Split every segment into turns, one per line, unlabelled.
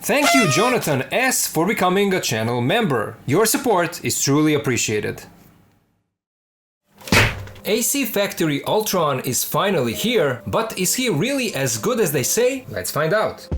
Thank you Jonathan S for becoming a channel member. Your support is truly appreciated. AC Factory Ultron is finally here, but is he really as good as they say? Let's find out.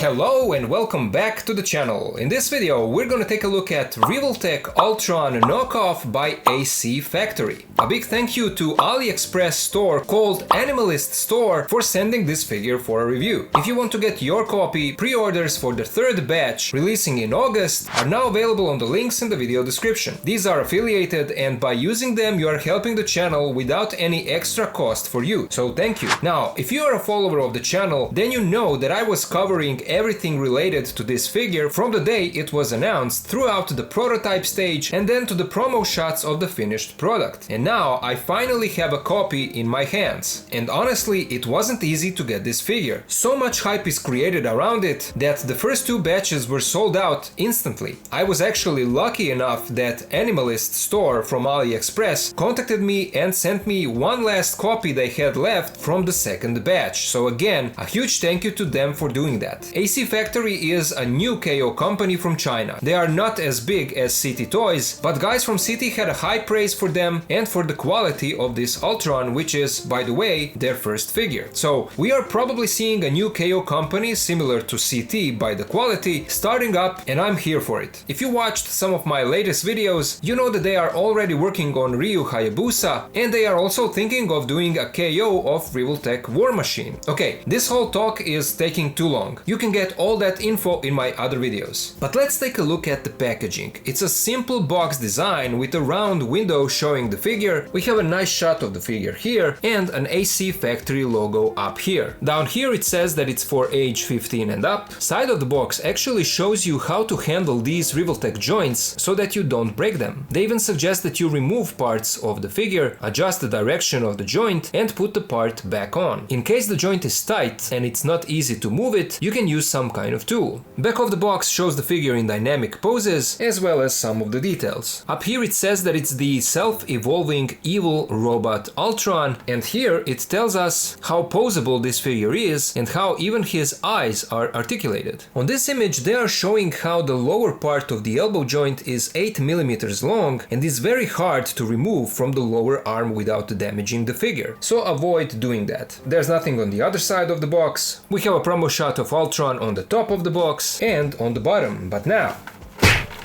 Hello and welcome back to the channel. In this video we're gonna take a look at Revoltech Ultron knockoff by AC Factory. A big thank you to AliExpress store called Animalist Store for sending this figure for a review. If you want to get your copy, pre-orders for the third batch releasing in August are now available on the links in the video description. These are affiliated and by using them you are helping the channel without any extra cost for you, so thank you. Now, if you are a follower of the channel, then you know that I was covering everything related to this figure from the day it was announced throughout the prototype stage and then to the promo shots of the finished product. And now I finally have a copy in my hands. And honestly, it wasn't easy to get this figure. So much hype is created around it that the first two batches were sold out instantly. I was actually lucky enough that Animalist Store from AliExpress contacted me and sent me one last copy they had left from the second batch. So again, a huge thank you to them for doing that. AC Factory is a new KO company from China. They are not as big as City Toys, but guys from City had a high praise for them and for the quality of this Ultron, which is, by the way, their first figure. So we are probably seeing a new KO company similar to CT by the quality starting up, and I'm here for it. If you watched some of my latest videos, you know that they are already working on Ryu Hayabusa and they are also thinking of doing a KO of Revoltech War Machine. Okay, this whole talk is taking too long. You can get all that info in my other videos. But let's take a look at the packaging. It's a simple box design with a round window showing the figure. We have a nice shot of the figure here and an AC Factory logo up here. Down here it says that it's for age 15 and up. Side of the box actually shows you how to handle these Revoltech joints so that you don't break them. They even suggest that you remove parts of the figure, adjust the direction of the joint and put the part back on. In case the joint is tight and it's not easy to move it, you can use some kind of tool. Back of the box shows the figure in dynamic poses as well as some of the details. Up here it says that it's the self-evolving evil robot Ultron, and here it tells us how poseable this figure is and how even his eyes are articulated. On this image they are showing how the lower part of the elbow joint is 8 mm long and is very hard to remove from the lower arm without damaging the figure, so avoid doing that. There's nothing on the other side of the box. We have a promo shot of Ultron on the top of the box and on the bottom, but now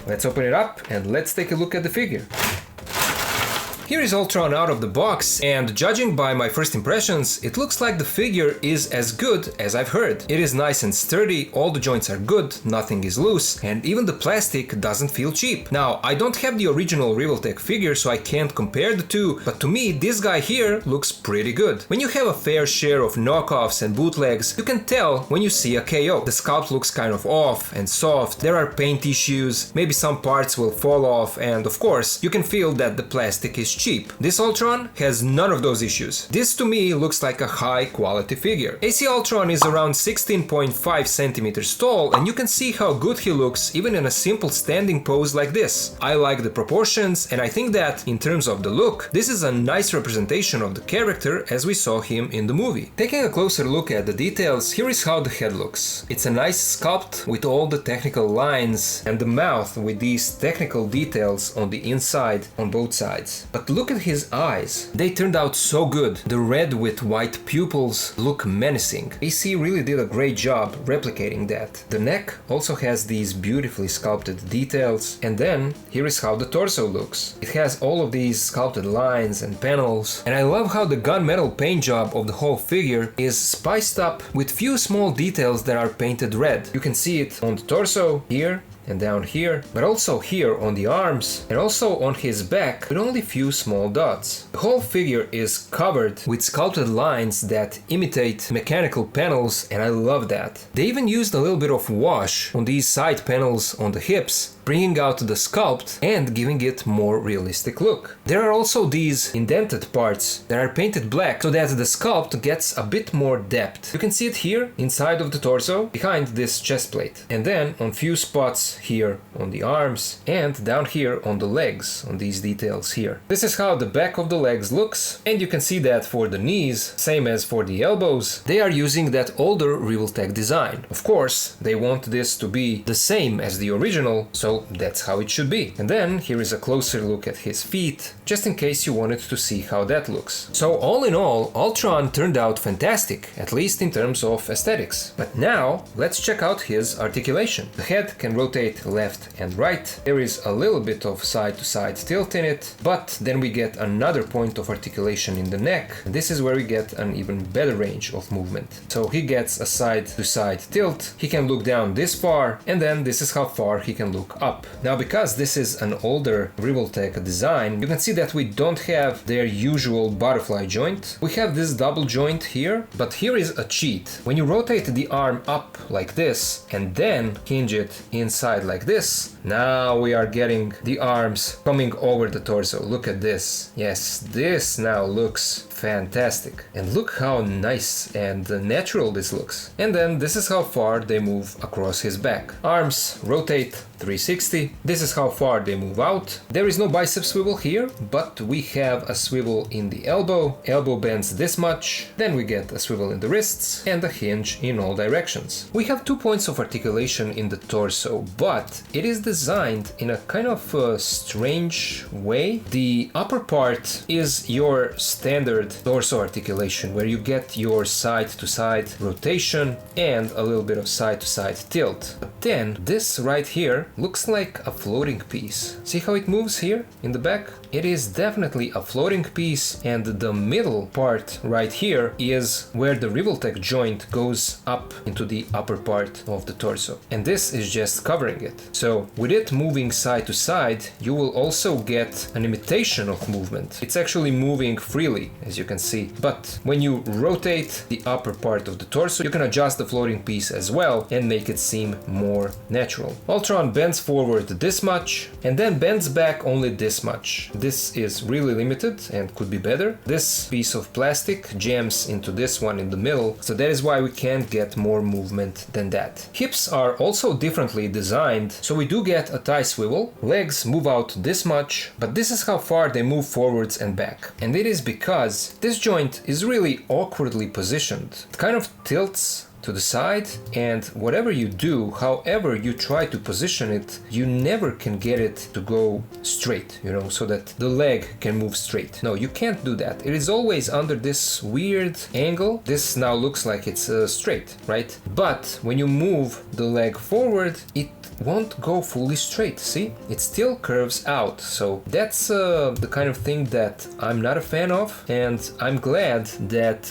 let's open it up and let's take a look at the figure. Here is Ultron out of the box, and judging by my first impressions, it looks like the figure is as good as I've heard. It is nice and sturdy, all the joints are good, nothing is loose, and even the plastic doesn't feel cheap. Now, I don't have the original Revoltech figure, so I can't compare the two, but to me, this guy here looks pretty good. When you have a fair share of knockoffs and bootlegs, you can tell when you see a KO. The sculpt looks kind of off and soft, there are paint issues, maybe some parts will fall off, and of course, you can feel that the plastic is cheap. This Ultron has none of those issues. This to me looks like a high quality figure. AC Ultron is around 16.5 centimeters tall and you can see how good he looks even in a simple standing pose like this. I like the proportions and I think that in terms of the look, this is a nice representation of the character as we saw him in the movie. Taking a closer look at the details, here is how the head looks. It's a nice sculpt with all the technical lines and the mouth with these technical details on the inside on both sides. But look at his eyes. They turned out so good. The red with white pupils look menacing. AC really did a great job replicating that. The neck also has these beautifully sculpted details. And then here is how the torso looks. It has all of these sculpted lines and panels. And I love how the gunmetal paint job of the whole figure is spiced up with few small details that are painted red. You can see it on the torso here and down here, but also here on the arms and also on his back with only few small dots. The whole figure is covered with sculpted lines that imitate mechanical panels and I love that. They even used a little bit of wash on these side panels on the hips bringing out the sculpt and giving it more realistic look. There are also these indented parts that are painted black so that the sculpt gets a bit more depth. You can see it here inside of the torso, behind this chest plate, and then on few spots here on the arms and down here on the legs, on these details here. This is how the back of the legs looks, and you can see that for the knees, same as for the elbows, they are using that older Revoltech design. Of course, they want this to be the same as the original, so that's how it should be. And then here is a closer look at his feet, just in case you wanted to see how that looks. So all in all, Ultron turned out fantastic, at least in terms of aesthetics. But now, let's check out his articulation. The head can rotate left and right, there is a little bit of side-to-side tilt in it, but then we get another point of articulation in the neck, and this is where we get an even better range of movement. So he gets a side-to-side tilt, he can look down this far, and then this is how far he can look up. Now, because this is an older Revoltech design, you can see that we don't have their usual butterfly joint. We have this double joint here, but here is a cheat. When you rotate the arm up like this and then hinge it inside like this, now we are getting the arms coming over the torso. Look at this. Yes, this now looks fantastic. And look how nice and natural this looks. And then this is how far they move across his back. Arms rotate 360. This is how far they move out. There is no bicep swivel here, but we have a swivel in the elbow. Elbow bends this much. Then we get a swivel in the wrists and a hinge in all directions. We have 2 points of articulation in the torso, but it is designed in a kind of strange way. The upper part is your standard torso articulation, where you get your side-to-side rotation and a little bit of side-to-side tilt. But then this right here looks like a floating piece. See how it moves here in the back? It is definitely a floating piece, and the middle part right here is where the Revoltech joint goes up into the upper part of the torso. And this is just covering it. So with it moving side to side, you will also get an imitation of movement. It's actually moving freely, as you can see. But when you rotate the upper part of the torso, you can adjust the floating piece as well and make it seem more natural. Ultron bends forward this much and then bends back only this much. This is really limited and could be better. This piece of plastic jams into this one in the middle, so that is why we can't get more movement than that. Hips are also differently designed, so we do get a thigh swivel. Legs move out this much, but this is how far they move forwards and back. And it is because this joint is really awkwardly positioned. It kind of tilts to the side, and whatever you do, however you try to position it, you never can get it to go straight, you know, so that the leg can move straight. No, you can't do that. It is always under this weird angle. This now looks like it's straight, right? But when you move the leg forward, it won't go fully straight. See, it still curves out. So that's the kind of thing that I'm not a fan of, and I'm glad that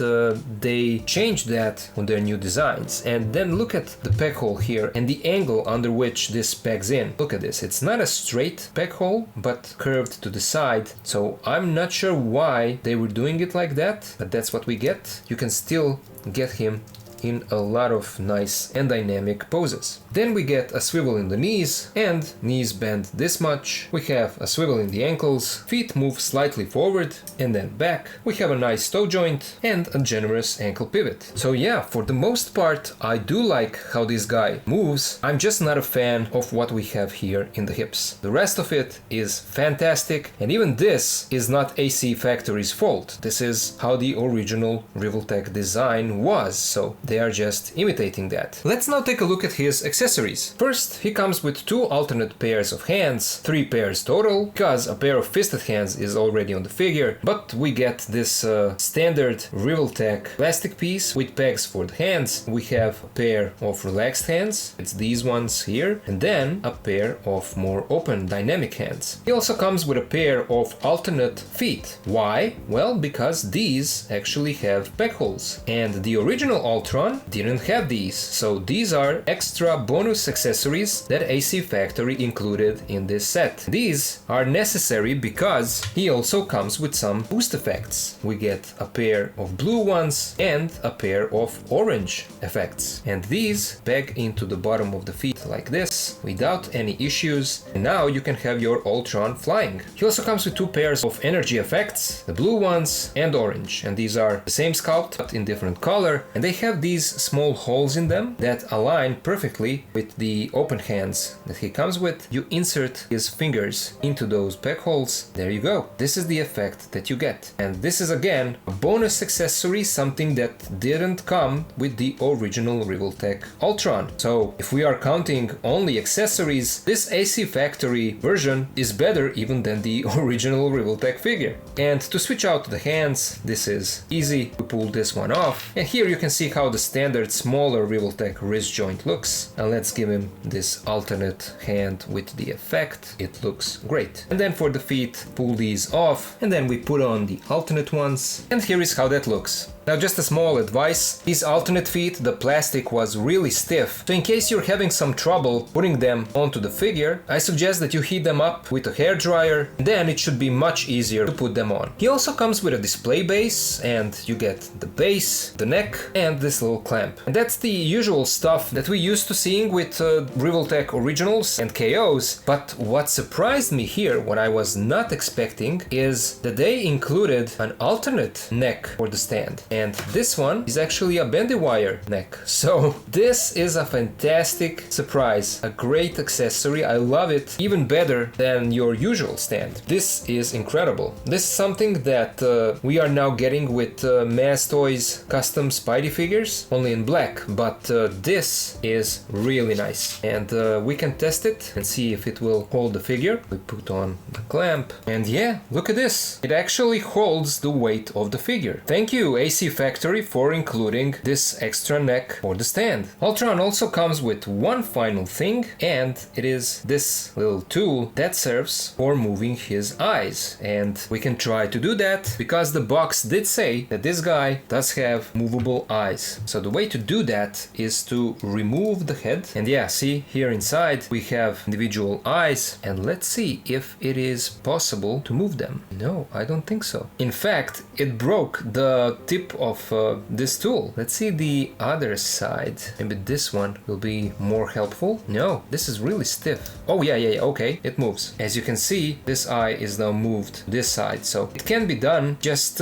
they changed that on their new designs. And then look at the peg hole here and the angle under which this pegs in. Look at this, it's not a straight peg hole but curved to the side. So I'm not sure why they were doing it like that, but that's what we get. You can still get him in a lot of nice and dynamic poses. Then we get a swivel in the knees, and knees bend this much. We have a swivel in the ankles, feet move slightly forward and then back. We have a nice toe joint and a generous ankle pivot. So yeah, for the most part, I do like how this guy moves. I'm just not a fan of what we have here in the hips. The rest of it is fantastic, and even this is not AC Factory's fault. This is how the original Revoltech design was, so they are just imitating that. Let's now take a look at his accessories. First, he comes with 2 alternate pairs of hands, 3 pairs total, because a pair of fisted hands is already on the figure, but we get this standard Revoltech plastic piece with pegs for the hands. We have a pair of relaxed hands, it's these ones here, and then a pair of more open dynamic hands. He also comes with a pair of alternate feet. Why? Well, because these actually have peg holes, and the original Ultron didn't have these, so these are extra bonus accessories that AC Factory included in this set. These are necessary because he also comes with some boost effects. We get a pair of blue ones and a pair of orange effects, and these peg into the bottom of the feet just like this, without any issues, and now you can have your Ultron flying. He also comes with two pairs of energy effects, the blue ones and orange, and these are the same sculpt but in different color, and they have these small holes in them that align perfectly with the open hands that he comes with. You insert his fingers into those peg holes, there you go. This is the effect that you get, and this is again a bonus accessory, something that didn't come with the original Revoltech Ultron. So if we are counting only accessories, this AC Factory version is better even than the original Revoltech figure. And to switch out the hands, this is easy. We pull this one off, and here you can see how the standard smaller Revoltech wrist joint looks. And let's give him this alternate hand with the effect. It looks great. And then for the feet, pull these off, and then we put on the alternate ones, and here is how that looks. Now just a small advice, these alternate feet, the plastic was really stiff, so in case you're having some trouble putting them onto the figure, I suggest that you heat them up with a hairdryer, then it should be much easier to put them on. He also comes with a display base, and you get the base, the neck, and this little clamp. And that's the usual stuff that we used to seeing with Revoltech Originals and KOs, but what surprised me here, what I was not expecting, is that they included an alternate neck for the stand. And this one is actually a bendy wire neck. So this is a fantastic surprise, a great accessory. I love it even better than your usual stand. This is incredible. This is something that we are now getting with Mass Toys custom Spidey figures, only in black, but this is really nice. And we can test it and see if it will hold the figure. We put on the clamp, and yeah, look at this. It actually holds the weight of the figure. Thank you, AC Factory, for including this extra neck for the stand. Ultron also comes with one final thing, and it is this little tool that serves for moving his eyes. And we can try to do that because the box did say that this guy does have movable eyes. So the way to do that is to remove the head, and yeah, see here inside we have individual eyes, and let's see if it is possible to move them. No, I don't think so. In fact, it broke the tip of this tool. Let's see the other side. Maybe this one will be more helpful. No, this is really stiff. Oh yeah, okay, it moves. As you can see, this eye is now moved this side, so it can be done, just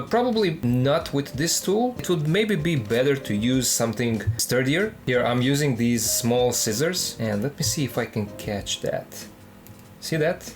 probably not with this tool. It would maybe be better to use something sturdier. Here I'm using these small scissors, and let me see if I can catch that. See that?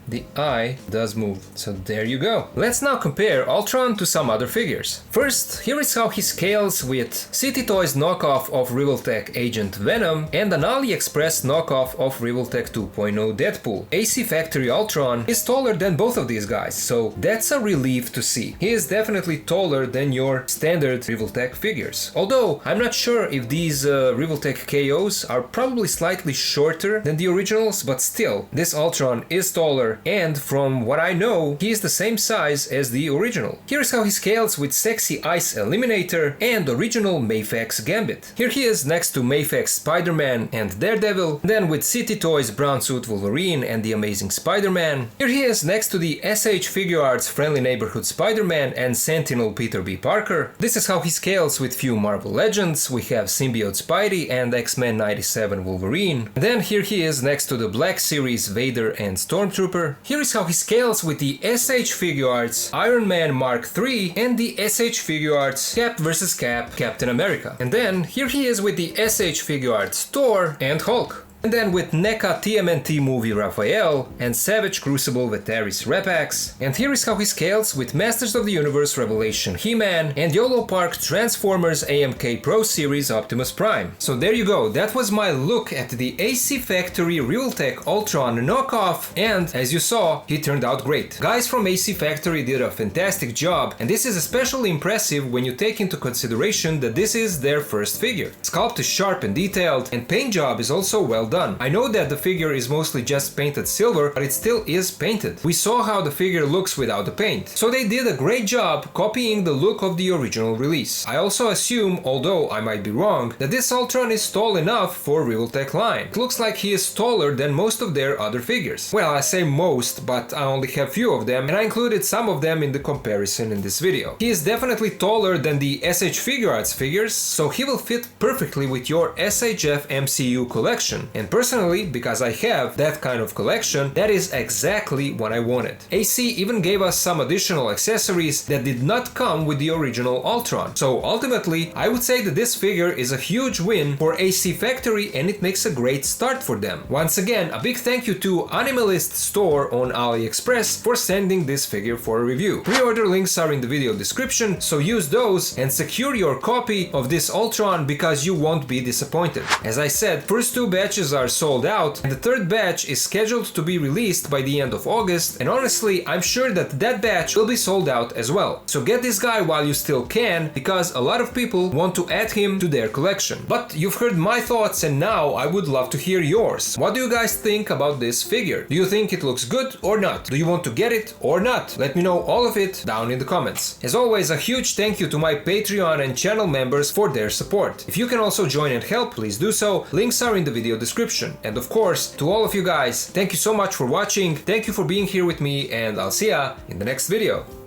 The eye does move, so there you go. Let's now compare Ultron to some other figures. First, here is how he scales with City Toys knockoff of Revoltech Agent Venom and an AliExpress knockoff of Revoltech 2.0 Deadpool. AC Factory Ultron is taller than both of these guys, so that's a relief to see. He is definitely taller than your standard Revoltech figures. Although, I'm not sure if these Revoltech KOs are probably slightly shorter than the originals, but still, this Ultron is taller, and from what I know, he is the same size as the original. Here's how he scales with Sexy Ice Eliminator and original Mayfex Gambit. Here he is next to Mayfex Spider-Man and Daredevil, then with City Toys Brown Suit Wolverine and the Amazing Spider-Man. Here he is next to the SH Figuarts Friendly Neighborhood Spider-Man and Sentinel Peter B. Parker. This is how he scales with few Marvel Legends. We have Symbiote Spidey and X-Men 97 Wolverine. Then here he is next to the Black Series Vader and Stormtrooper. Here is how he scales with the SH Figuarts Iron Man Mark III and the SH Figuarts Cap vs. Cap Captain America. And then here he is with the SH Figuarts Thor and Hulk. And then with NECA TMNT Movie Raphael and Savage Crucible Vetaris Repax. And here is how he scales with Masters of the Universe Revelation He-Man and YOLO Park Transformers AMK Pro Series Optimus Prime. So there you go, that was my look at the AC Factory Revoltech Ultron knockoff, and as you saw, he turned out great. Guys from AC Factory did a fantastic job, and this is especially impressive when you take into consideration that this is their first figure. Sculpt is sharp and detailed, and paint job is also well done. I know that the figure is mostly just painted silver, but it still is painted. We saw how the figure looks without the paint. So they did a great job copying the look of the original release. I also assume, although I might be wrong, that this Ultron is tall enough for Revoltech line. It looks like he is taller than most of their other figures. Well, I say most, but I only have few of them, and I included some of them in the comparison in this video. He is definitely taller than the SH Figuarts figures, so he will fit perfectly with your SHF MCU collection. And personally, because I have that kind of collection, that is exactly what I wanted. AC even gave us some additional accessories that did not come with the original Ultron. So ultimately, I would say that this figure is a huge win for AC Factory, and it makes a great start for them. Once again, a big thank you to Animalist store on AliExpress for sending this figure for a review. Pre-order links are in the video description, so use those and secure your copy of this Ultron because you won't be disappointed. As I said, first two batches are sold out, and the third batch is scheduled to be released by the end of August, and honestly, I'm sure that that batch will be sold out as well. So get this guy while you still can, because a lot of people want to add him to their collection. But you've heard my thoughts, and now I would love to hear yours. What do you guys think about this figure? Do you think it looks good or not? Do you want to get it or not? Let me know all of it down in the comments. As always, a huge thank you to my Patreon and channel members for their support. If you can also join and help, please do so. Links are in the video description. And of course, to all of you guys, thank you so much for watching. Thank you for being here with me, and I'll see ya in the next video.